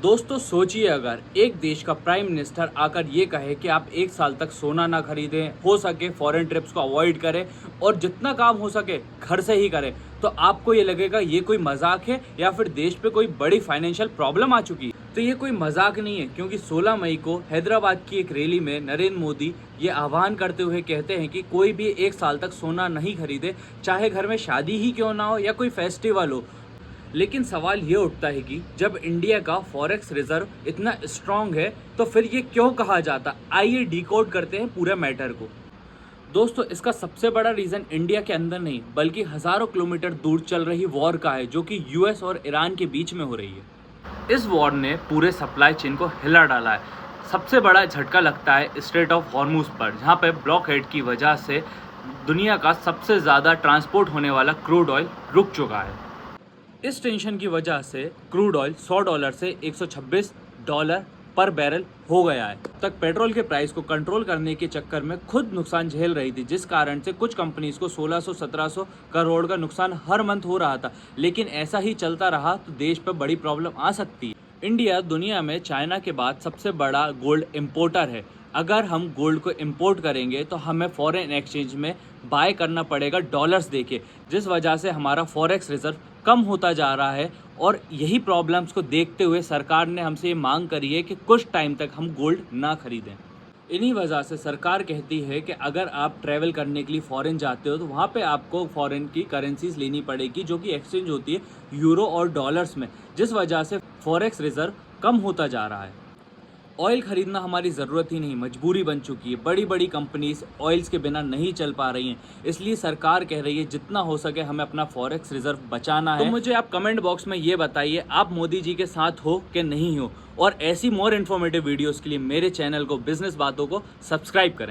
दोस्तों सोचिए, अगर एक देश का प्राइम मिनिस्टर आकर ये कहे कि आप एक साल तक सोना ना खरीदें, हो सके फॉरेन ट्रिप्स को अवॉइड करें और जितना काम हो सके घर से ही करें, तो आपको ये लगेगा ये कोई मजाक है या फिर देश पे कोई बड़ी फाइनेंशियल प्रॉब्लम आ चुकी है। तो ये कोई मजाक नहीं है, क्योंकि 16 मई को हैदराबाद की एक रैली में नरेंद्र मोदी ये आह्वान करते हुए कहते हैं कि कोई भी एक साल तक सोना नहीं खरीदे, चाहे घर में शादी ही क्यों ना हो या कोई फेस्टिवल हो। लेकिन सवाल ये उठता है कि जब इंडिया का फॉरेक्स रिजर्व इतना स्ट्रांग है तो फिर ये क्यों कहा जाता। आइए डिकोड करते हैं पूरे मैटर को। दोस्तों, इसका सबसे बड़ा रीज़न इंडिया के अंदर नहीं बल्कि हज़ारों किलोमीटर दूर चल रही वॉर का है, जो कि यूएस और ईरान के बीच में हो रही है। इस वॉर ने पूरे सप्लाई चेन को हिला डाला है। सबसे बड़ा झटका लगता है स्ट्रेट ऑफ हॉर्मुज पर, जहाँ पर ब्लॉकहेड की वजह से दुनिया का सबसे ज़्यादा ट्रांसपोर्ट होने वाला क्रूड ऑयल रुक चुका है। इस टेंशन की वजह से क्रूड ऑयल $100 से $126 पर बैरल हो गया है। तक पेट्रोल के प्राइस को कंट्रोल करने के चक्कर में खुद नुकसान झेल रही थी, जिस कारण से कुछ कंपनीज को 1600-1700 करोड़ का नुकसान हर मंथ हो रहा था। लेकिन ऐसा ही चलता रहा तो देश पर बड़ी प्रॉब्लम आ सकती है। इंडिया दुनिया में चाइना के बाद सबसे बड़ा गोल्ड इम्पोर्टर है। अगर हम गोल्ड को इंपोर्ट करेंगे तो हमें फॉरेन एक्सचेंज में बाय करना पड़ेगा डॉलर्स देके, जिस वजह से हमारा फॉरेक्स रिजर्व कम होता जा रहा है। और यही प्रॉब्लम्स को देखते हुए सरकार ने हमसे ये मांग करी है कि कुछ टाइम तक हम गोल्ड ना खरीदें। इन्हीं वजह से सरकार कहती है कि अगर आप ट्रैवल करने के लिए फ़ॉरेन जाते हो तो वहाँ पे आपको फ़ॉरेन की करेंसीज लेनी पड़ेगी, जो कि एक्सचेंज होती है यूरो और डॉलर्स में, जिस वजह से फॉरेक्स रिजर्व कम होता जा रहा है। ऑयल खरीदना हमारी ज़रूरत ही नहीं, मजबूरी बन चुकी है। बड़ी बड़ी कंपनीज ऑयल्स के बिना नहीं चल पा रही हैं, इसलिए सरकार कह रही है जितना हो सके हमें अपना फॉरेक्स रिजर्व बचाना है। तो मुझे आप कमेंट बॉक्स में ये बताइए, आप मोदी जी के साथ हो कि नहीं हो। और ऐसी मोर इन्फॉर्मेटिव वीडियोज़ के लिए मेरे चैनल को बिजनेस बातों को सब्सक्राइब करें।